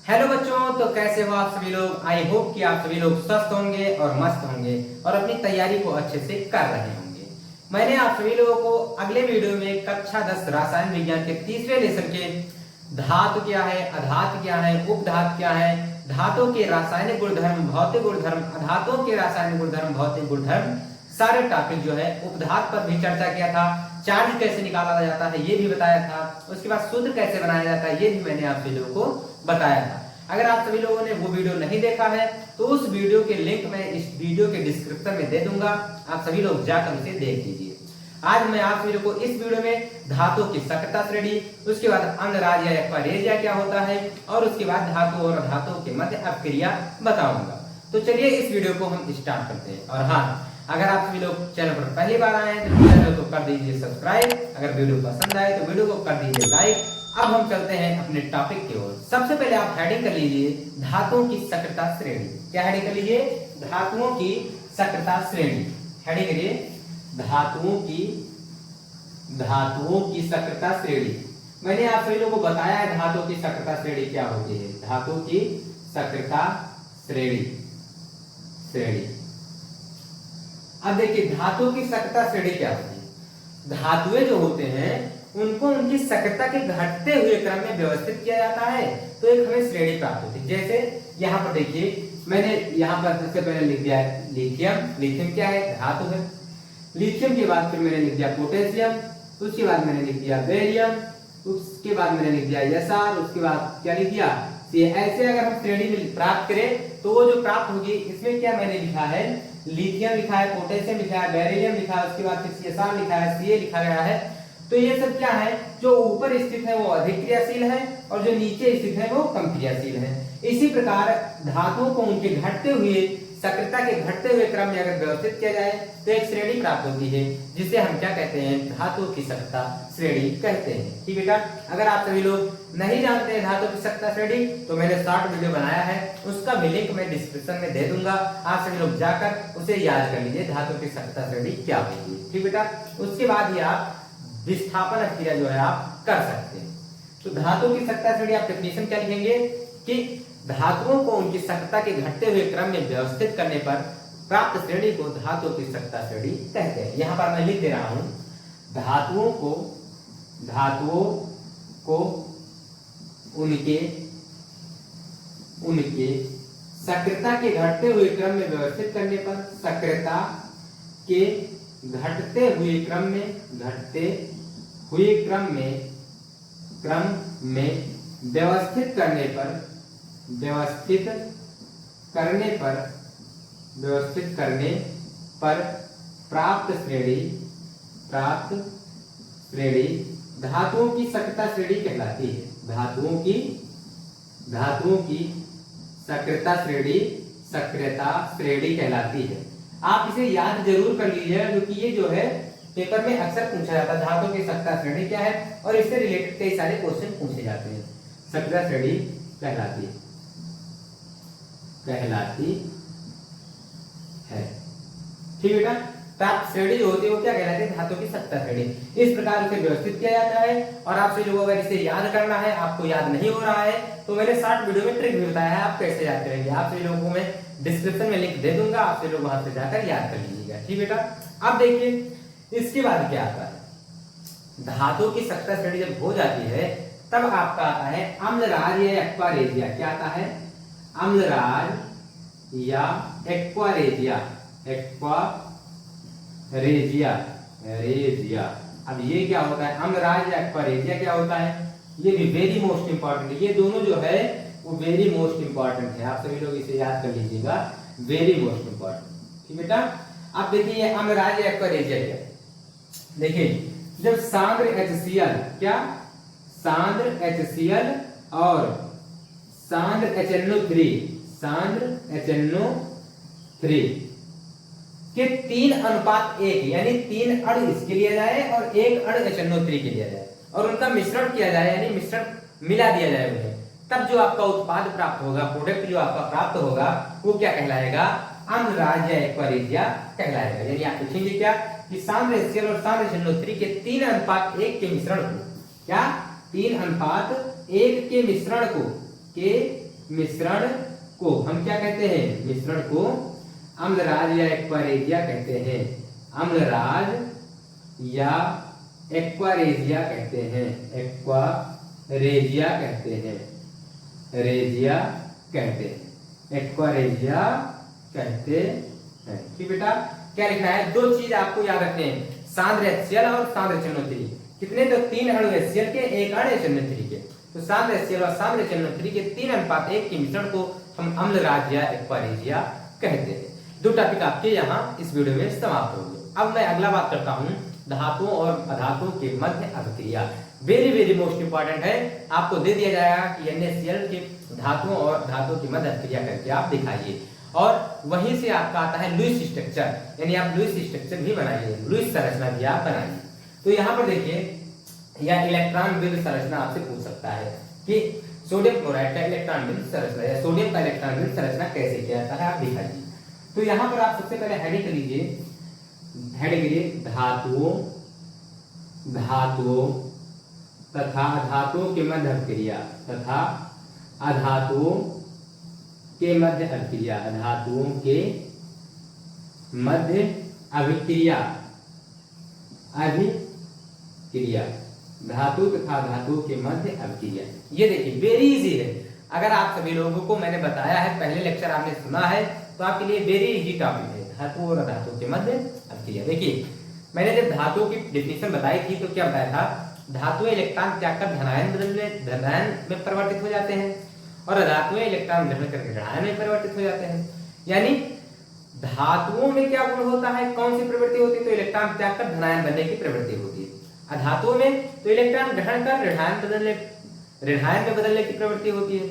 Hello बच्चों, तो कैसे हो आप सभी लोग। आई होप कि आप सभी लोग स्वस्थ होंगे और मस्त होंगे और अपनी तैयारी को अच्छे से कर रहे होंगे। मैंने आप सभी लोगों को अगले वीडियो में कक्षा 10 रसायन विज्ञान के तीसरे लेसन के धातु क्या है, अधातु क्या है, उपधातु क्या है, धातुओं के रासायनिक गुणधर्म, भौतिक गुणधर्म, अधातुओं के रासायनिक गुणधर्म, भौतिक गुणधर्म, सारे टॉपिक जो है उपधातु पर भी चर्चा किया था। चार्ज कैसे निकाला जाता है ये भी बताया था। उसके बाद सूत्र कैसे बनाया जाता है ये भी मैंने आप सभी लोगों को बताया था। अगर आप सभी लोगों ने वो वीडियो नहीं देखा है तो उस वीडियो के लिंक मैं इस वीडियो के डिस्क्रिप्शन में दे दूंगा, आप सभी लोग जाकर उसे देख लीजिए। आज मैं आप सभी लोगों को इस वीडियो में धातु की सक्रियता श्रेणी, उसके बाद अम्लराज या एक्वारेजिया क्या होता है और उसके बाद धातु और धातुओं के मध्य अपक्रिया बताऊंगा। तो चलिए इस वीडियो को हम स्टार्ट करते हैं। और हाँ, अगर आप सभी लोग चैनल पर पहली बार आए हैं तो चैनल को कर दीजिए सब्सक्राइब, अगर वीडियो पसंद आए तो वीडियो को कर दीजिए लाइक। अब हम चलते हैं अपने टॉपिक की ओर। सबसे पहले आप हेडिंग कर लीजिए धातुओं की सक्रियता श्रेणी। क्या हेडिंग कर लीजिए? धातुओं की सक्रियता श्रेणी। हेडिंग करिए धातुओं की सक्रियता श्रेणी। मैंने आप सभी लोगों को बताया है धातुओं की सक्रियता श्रेणी क्या होती है। धातुओं की सक्रियता श्रेणी। अब देखिए धातुओं की सक्रियता श्रेणी क्या होती है। धातुएं जो होते हैं उनको उनकी सक्रियता के घटते हुए क्रम में व्यवस्थित किया जाता है तो एक हमें श्रेणी प्राप्त होती है। जैसे यहाँ पर देखिए, मैंने यहाँ पर सबसे पहले लिख दिया लिथियम। लिथियम क्या है? धातु है। लिथियम के बाद फिर मैंने लिख दिया पोटेशियम, उसके बाद मैंने लिख दिया बेरियम, उसके बाद मैंने लिख दिया एसआर, उसके बाद क्या लिख दिया? ऐसे अगर हम श्रेणी में प्राप्त करें तो वो जो प्राप्त होगी इसमें क्या मैंने लिखा है? लिथियम लिखा है, पोटेशियम लिखा है, बेरिलियम लिखा है, उसके बाद फिर सीएसआर लिखा है, सीए लिखा गया है। तो ये सब क्या है? जो ऊपर स्थित है वो अधिक क्रियाशील है और जो नीचे स्थित है वो कम क्रियाशील है। इसी प्रकार धातुओं को उनके घटते हुए सक्रियता के घटते हुए क्रम में अगर व्यवस्थित किया जाए तो एक श्रेणी प्राप्त होती है जिसे हम क्या कहते हैं? धातुओं की सक्रियता श्रेणी कहते हैं। ठीक बेटा, अगर आप सभी लोग नहीं जानते हैं धातुओं की सक्रियता श्रेणी तो मैंने शॉर्ट वीडियो बनाया है, उसका भी लिंक मैं डिस्क्रिप्शन में दे दूंगा। आप सभी लोग जाकर उसे याद कर लीजिए धातुओं की सक्रियता श्रेणी क्या होती है। ठीक बेटा, उसके बाद ही आप विस्थापन क्रिया जो है आप कर सकते हैं। तो धातुओं की सक्रियता श्रेणी आप डेफिनेशन क्या लिखेंगे कि धातुओं को उनकी सक्रियता के घटते हुए क्रम में व्यवस्थित करने पर प्राप्त श्रेणी को धातुओं की सक्रियता श्रेणी कहते हैं। यहां पर मैं लिख दे रहा हूं धातुओं को उनके सक्रियता के घटते हुए क्रम में व्यवस्थित करने पर, सक्रियता के घटते हुए क्रम में व्यवस्थित करने पर प्राप्त श्रेणी धातुओं की सक्रियता श्रेणी कहलाती है। धातुओं की सक्रियता श्रेणी कहलाती है। आप इसे याद जरूर कर लीजिएगा क्योंकि ये जो है पेपर में अक्सर पूछा जाता है धातुओं की सक्रियता श्रेणी क्या है और इससे रिलेटेड कई सारे क्वेश्चन पूछे जाते हैं। सक्रियता श्रेणी कहलाती है। ठीक बेटा, प्राप्त श्रेणी जो होती है वो क्या कहलाती है? धातुओं की सक्रियता श्रेणी। इस प्रकार उसे व्यवस्थित किया जाता है और आप सभी लोगों को अगर इसे याद करना है, आपको याद नहीं हो रहा है तो मैंने शॉर्ट वीडियो में ट्रिक भी बताया है आप कैसे याद करेंगे। आप सभी लोगों को मैं डिस्क्रिप्शन में लिंक दे दूंगा, आप सभी लोग वहां से जाकर याद कर लीजिएगा। ठीक बेटा, अब देखिए इसके बाद क्या आता है। धातुओं की सक्रियता श्रेणी जब हो जाती है तब आपका आता है अम्लराज या एक्वारेजिया। क्या आता है? अम्लराज या एक्वारेजिया। अब ये क्या होता है? अम्लराज या एक्वारेजिया क्या होता है? ये भी वेरी मोस्ट इंपॉर्टेंट है। ये दोनों जो है वो वेरी मोस्ट इंपॉर्टेंट है। आप सभी लोग इसे याद कर लीजिएगा, वेरी मोस्ट इंपॉर्टेंट। ठीक बेटा, अब देखिए ये अम्लराज या एक्वारेजिया क्या? देखिए जब सांद्र HCl क्या? सांद्र HCl और सांद्र HNO3 के 3:1 यानी 3 अणु इसके लिया जाए और 1 अणु HNO3 के लिया जाए और उनका मिश्रण किया जाए यानी मिश्रण मिला दिया जाए उन्हें, तब जो आपका उत्पाद प्राप्त होगा, प्रोडक्ट जो आपका प्राप्त होगा वो क्या कहलाएगा? अम्लराज या एक्वारेजिया कहलाएगा। यानी आप लिखेंगे क्या कि सांद्र HCl और सांद्र HNO3 के 3:1 के मिश्रण को क्या? 3:1 के मिश्रण को हम क्या कहते हैं? मिश्रण को अम्लराज या एक्वारेजिया कहते हैं। अम्लराज या एक्वारेजिया कहते हैं। एक्वारेजिया कहते हैं। रेजिया कहते हैं। एक्वारेजिया कहते हैं। ठीक बेटा, क्या लिखना है? दो चीज आपको याद रखने हैं, सांद्र HCl और सांद्र HNO3। कितने? तो 3 अणु HCl के, 1 अणु HNO3 के। तो सांद्र HCl और सांद्र HNO3 के 3:1 के मिश्रण को हम अम्लराज या एक्वारेजिया कहते हैं। 2 टॉपिक आपके यहाँ इस वीडियो में समाप्त होंगे। अब मैं अगला बात करता हूँ धातुओं और अधातुओं के मध्य अभिक्रिया। वेरी मोस्ट इंपॉर्टेंट है। आपको दे दिया जाएगा कि NaCl के धातुओं और धातुओं की मध्य अभिक्रिया करके आप दिखाइए, और वहीं से आपका आता है लुईस स्ट्रक्चर, यानी आप लुईस स्ट्रक्चर भी बनाइए, लुईस संरचना भी आप बनाइए। तो यहाँ पर देखिए, या इलेक्ट्रॉन विद संरचना आपसे पूछ सकता है कि सोडियम क्लोराइड का इलेक्ट्रॉन विद संरचना या सोडियम का इलेक्ट्रॉन विद संरचना कैसे किया जाता है, आप दिखाइए। तो यहाँ पर आप सबसे पहले हेडिंग लीजिए, धातुओं तथा अधातुओं के मध्य अभिक्रिया, तथा अधातुओं के मध्य अभिक्रिया, धातुओं के मध्य अभिक्रिया, धातु तथा धातुओं के मध्य अभिक्रिया। ये देखिए वेरी इजी है। अगर आप सभी लोगों को मैंने बताया है, पहले लेक्चर आपने सुना है, तो आपके लिए वेरी इजी टॉपिक है, धातु और अधातुओं के मध्य अभिक्रिया। देखिए, मैंने जब धातुओं की डेफिनेशन बताई थी तो क्या बताया था? धातुएं इलेक्ट्रॉन त्याग कर धनायन में परिवर्तित हो जाते हैं, और अधातुएं इलेक्ट्रॉन ग्रहण करके ऋणायन में परिवर्तित हो जाते हैं। यानी धातुओं में क्या गुण होता है, कौन सी प्रवृत्ति होती है? तो इलेक्ट्रॉन त्याग कर धनायन बनने की प्रवृत्ति होती है। अधातुओं में तो इलेक्ट्रॉन ग्रहण कर ऋणायन में बदलने की प्रवृत्ति होती है।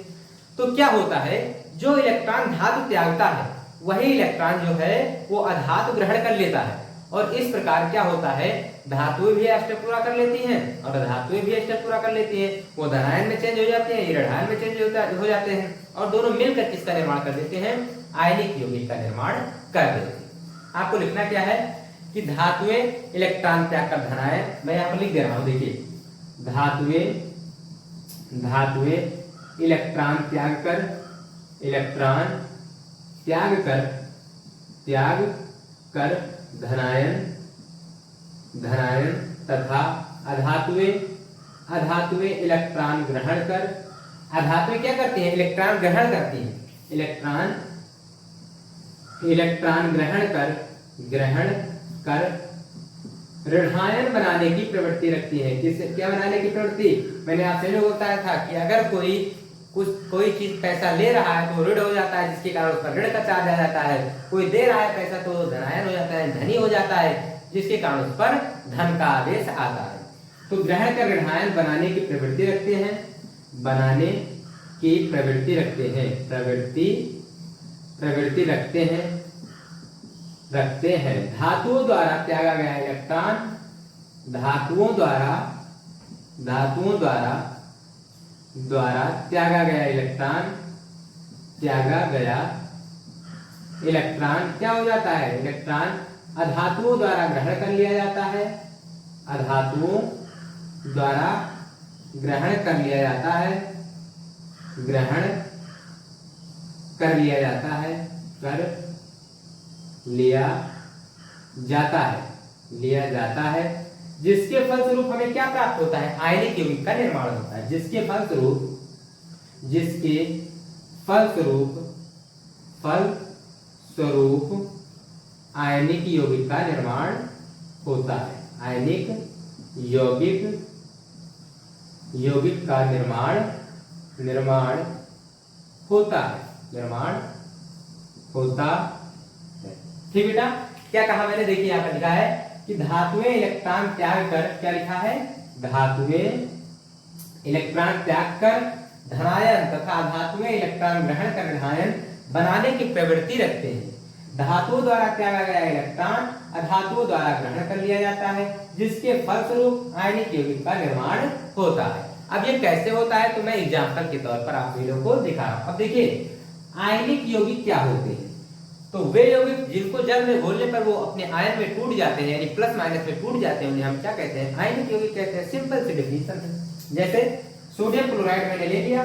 तो क्या होता है, जो इलेक्ट्रॉन धातु त्यागता है वही इलेक्ट्रॉन जो है वो अधातु ग्रहण कर लेता है, और इस प्रकार क्या होता है, धातुएं भी अष्टक पूरा कर लेती हैं और धातुएं भी अष्टक पूरा कर लेती हैं। वो धनायन में चेंज हो जाती हैं, ये ऋणायन में चेंज हो जाते हैं, और दोनों मिलकर किसका निर्माण कर देते हैं? आयनिक यौगिक का निर्माण कर देते हैं। आपको लिखना क्या है कि धातुएं इलेक्ट्रॉन त्याग कर धनायन, मैं यहाँ पर लिख दे रहा हूँ, देखिए, धातुएं इलेक्ट्रॉन त्याग कर धनायन तथा अधातुएं इलेक्ट्रॉन ग्रहण कर, अधातुएं क्या करती हैं? इलेक्ट्रॉन ग्रहण करती हैं। इलेक्ट्रॉन ग्रहण कर ऋणायन बनाने की प्रवृत्ति रखती है। किससे क्या बनाने की प्रवृत्ति? मैंने आपसे जो बताया था कि अगर कोई चीज पैसा ले रहा है तो ऋण हो जाता है, जिसके कारण उस पर ऋण का चार्ज आ जाता है। कोई दे रहा है पैसा तो धनायन हो जाता है, धनी हो जाता है, जिसके कारण उस पर धन का आदेश आता है। तो ग्रहण कर ऋणायन बनाने की प्रवृत्ति रखते हैं। धातुओं द्वारा त्यागा गया इलेक्ट्रॉन, धातुओं द्वारा त्यागा गया इलेक्ट्रॉन क्या हो जाता है? इलेक्ट्रॉन अधातुओं द्वारा ग्रहण कर लिया जाता है, अधातुओं द्वारा ग्रहण कर लिया जाता है, कर लिया जाता है, जिसके फलस्वरूप हमें क्या प्राप्त होता है? आयनिक यौगिक का निर्माण होता है। जिसके फलस्वरूप आयनिक यौगिक का निर्माण होता है। आयनिक यौगिक का निर्माण होता है। ठीक बेटा, क्या कहा मैंने? देखिए यहाँ पर लिखा है कि धातुएं इलेक्ट्रॉन त्याग कर, क्या लिखा है? धातुएं इलेक्ट्रॉन त्याग कर धनायन तथा धातुएं इलेक्ट्रॉन ग्रहण कर ऋणायन बनाने की प्रवृत्ति रखते हैं। धातुओं द्वारा त्यागा गया इलेक्ट्रॉन अधातुओं द्वारा ग्रहण कर लिया जाता है, जिसके फलस्वरूप आयनिक यौगिक का निर्माण होता है। अब ये कैसे होता है तो मैं एग्जाम्पल के तौर पर आप लोगों को दिखा रहा हूं। अब देखिए, आयनिक यौगिक क्या होते हैं? तो वे यौगिक जिनको जल में घोलने पर वो अपने आयन में टूट जाते हैं, यानी प्लस माइनस में टूट जाते हैं, उन्हें हम क्या कहते हैं? आयनिक यौगिक कहते हैं। सिंपल सी डेफिनेशन है। जैसे सोडियम क्लोराइड मैंने ले लिया,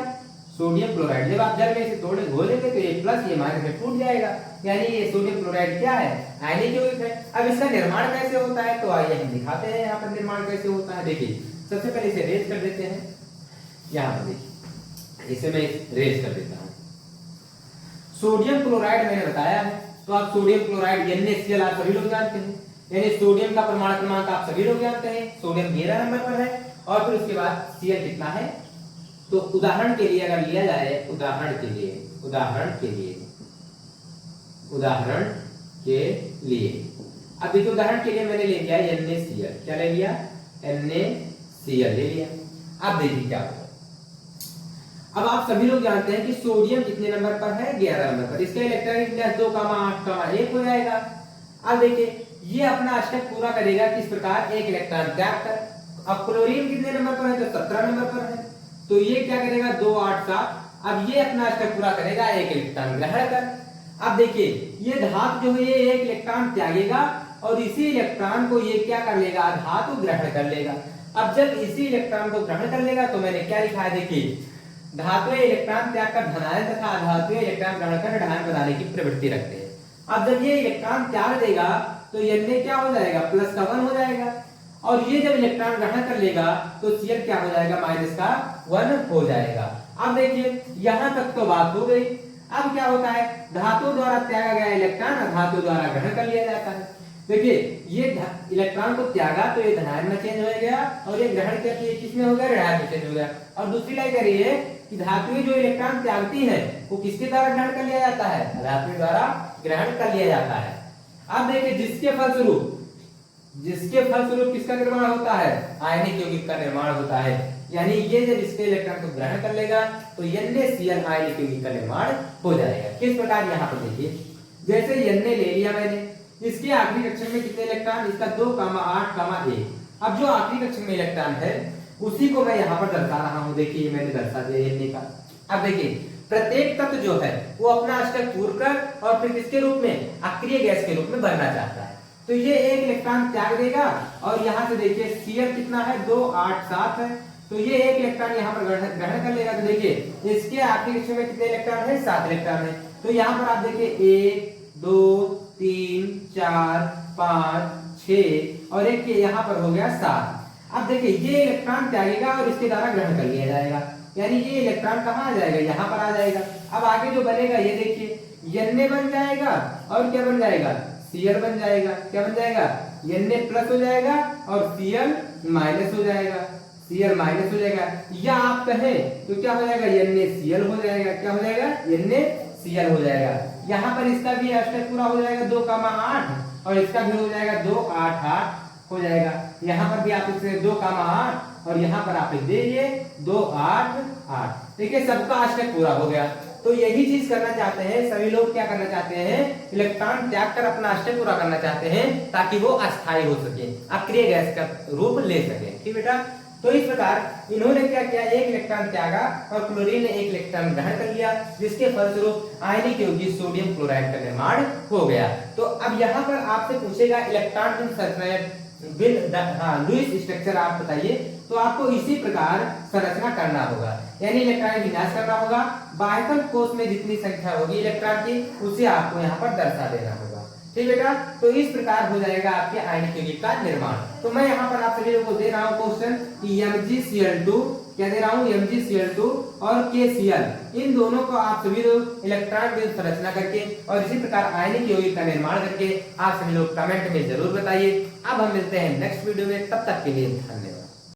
सोडियम क्लोराइड, जब आप जल में इसे तोड़े घोलेंगे तो ये प्लस ये माइनस में टूट जाएगा, यानी ये सोडियम क्लोराइड क्या है, आयनिक यौगिक है। अब इसका निर्माण कैसे होता है, तो आइए हम दिखाते हैं यहाँ पर निर्माण कैसे होता है। देखिए सबसे पहले इसे रेज कर देते हैं, यहाँ पर देखिए इसे मैं रेज कर देता हूँ। सोडियम क्लोराइड मैंने बताया है, तो आप सोडियम क्लोराइड NaCl आप सभी लोग जानते हैं, यानी सोडियम का परमाणु क्रमांक आप सभी लोग जानते हैं, सोडियम 11 नंबर पर है। और फिर उसके बाद Cl कितना है, तो उदाहरण के लिए अगर लिया जाए, उदाहरण के लिए अब देखिए उदाहरण के लिए मैंने ले लिया NaCl, क्या ले लिया, NaCl ले लिया। अब देखिए क्या होगा, अब आप सभी लोग जानते हैं कि सोडियम कितने नंबर पर है, 11 नंबर पर, इसका इलेक्ट्रॉनिक 2,8,1 हो जाएगा। अब देखिए ये अपना अष्टक पूरा करेगा किस प्रकार, एक इलेक्ट्रॉन त्याग कर। अब क्लोरीन कितने नंबर पर है, तो 17 नंबर पर है, तो ये क्या करेगा 2, 8, 7। अब ये अपना अष्टक पूरा करेगा एक इलेक्ट्रॉन ग्रहण कर। अब देखिए ये धातु जो है ये एक इलेक्ट्रॉन त्यागेगा और इसी इलेक्ट्रॉन को ये क्या कर लेगा, धातु ग्रहण कर लेगा। अब जब इसी इलेक्ट्रॉन को ग्रहण कर लेगा तो मैंने क्या लिखा है, देखिए धातु इलेक्ट्रॉन त्याग कर धनायन तथा अधातु इलेक्ट्रॉन ग्रहण कर ऋणायन बनाने की प्रवृत्ति रखते हैं। अब जब ये इलेक्ट्रॉन त्याग देगा तो Na क्या हो जाएगा, प्लस का 1 हो जाएगा, और ये जब इलेक्ट्रॉन ग्रहण कर लेगा तो Cl क्या हो जाएगा, माइनस का 1 हो जाएगा। अब देखिए यहां तक तो बात हो गई। अब क्या होता है, धातु द्वारा त्यागा गया इलेक्ट्रॉन धातु द्वारा ग्रहण कर लिया जाता है। देखिए ये इलेक्ट्रॉन को त्यागा तो ये धनायन में चेंज हो गया और ये ग्रहण किया किसमें हो गया, ऋणायन में चेंज हो गया। और दूसरी लाइन करिए कि धातुएं जो इलेक्ट्रॉन त्यागती है वो किसके द्वारा ग्रहण कर लिया जाता है, धातु द्वारा ग्रहण कर लिया जाता है। अब देखिए जिसके फलस्वरूप किसका निर्माण होता है, आयनिक यौगिक का निर्माण होता है, यानी ये जब इसके इलेक्ट्रॉन को ग्रहण कर लेगा तो NaCl आयनिक यौगिक का निर्माण हो जाएगा। किस प्रकार, यहाँ पर देखिए जैसे Na ले लिया मैंने, इसके आखिरी कक्षक में कितने इलेक्ट्रॉन, इसका 2,8,1। अब जो आखिरी कक्षक में इलेक्ट्रॉन है उसी को मैं यहाँ पर दर्शा रहा हूँ, देखिए मैंने दर्शा दिया Na का। अब देखिए प्रत्येक तत्व जो है वो अपना अष्टक पूर्ण कर और फिर किसके रूप में, अक्रिय गैस के रूप में बनना चाहता है, तो ये एक इलेक्ट्रॉन त्याग देगा और यहाँ से देखिए Cl कितना है, 2, 8, 7 है, तो ये एक इलेक्ट्रॉन यहाँ पर ग्रहण कर लेगा। तो देखिए इसके आखिरी कक्षक में कितने इलेक्ट्रॉन है, 7 इलेक्ट्रॉन है, तो यहाँ पर आप देखिए 1, 2, 3, 4, 5, 6 और एक यहाँ पर हो गया 7। अब देखिए ये इलेक्ट्रॉन त्यागेगा और इसके द्वारा ग्रहण कर लिया जाएगा, यानी ये इलेक्ट्रॉन कहाँ आ जाएगा, यहाँ पर आ जाएगा। अब आगे जो बनेगा ये देखिए Na बन जाएगा और क्या बन जाएगा, Cl बन जाएगा। क्या बन जाएगा, Na प्लस हो जाएगा और Cl माइनस हो जाएगा, Cl माइनस हो जाएगा, या आप कहें तो क्या हो जाएगा, NaCl हो जाएगा। क्या हो जाएगा, NaCl हो जाएगा। यहाँ पर इसका भी अष्टक पूरा हो जाएगा 2,8 और इसका भी हो जाएगा 2, 8, 8 हो जाएगा। यहाँ पर भी आप इसे 2,8 और यहाँ पर आप लिख दीजिए 2, 8, 8। देखिए सबका अष्टक पूरा हो गया। तो यही चीज करना चाहते हैं सभी लोग, क्या करना चाहते हैं, इलेक्ट्रॉन त्याग कर अपना अष्टक पूरा करना चाहते हैं ताकि वो अस्थायी हो सके, अक्रिय गैस का रूप ले सके। ठीक बेटा, तो इस प्रकार इन्होंने क्या किया, एक इलेक्ट्रॉन त्यागा और क्लोरीन ने एक इलेक्ट्रॉन ग्रहण कर लिया, जिसके फलस्वरूप आयनिक यौगिक सोडियम क्लोराइड का निर्माण हो गया। तो अब यहाँ पर आपसे पूछेगा इलेक्ट्रॉन लुईस स्ट्रक्चर आप बताइए, तो आपको इसी प्रकार संरचना करना होगा, यानी इलेक्ट्रॉन विन्यास करना होगा। बाह्यतम कोश में जितनी संख्या होगी इलेक्ट्रॉन की उसे आपको यहाँ पर दर्शा देना होगा। ठीक बेटा, तो इस प्रकार हो जाएगा आपके आयनिक यौगिक का निर्माण। तो मैं यहाँ पर आप सभी लोगों को दे रहा हूँ क्वेश्चन कि MgCl2 क्या दे रहा हूँ, MgCl2 और KCl, इन दोनों को आप सभी लोग इलेक्ट्रॉन की संरचना करके और इसी प्रकार आयनिक यौगिक का निर्माण करके आप सभी लोग कमेंट में जरूर बताइए। अब हम मिलते हैं नेक्स्ट वीडियो में, तब तक के लिए धन्यवाद।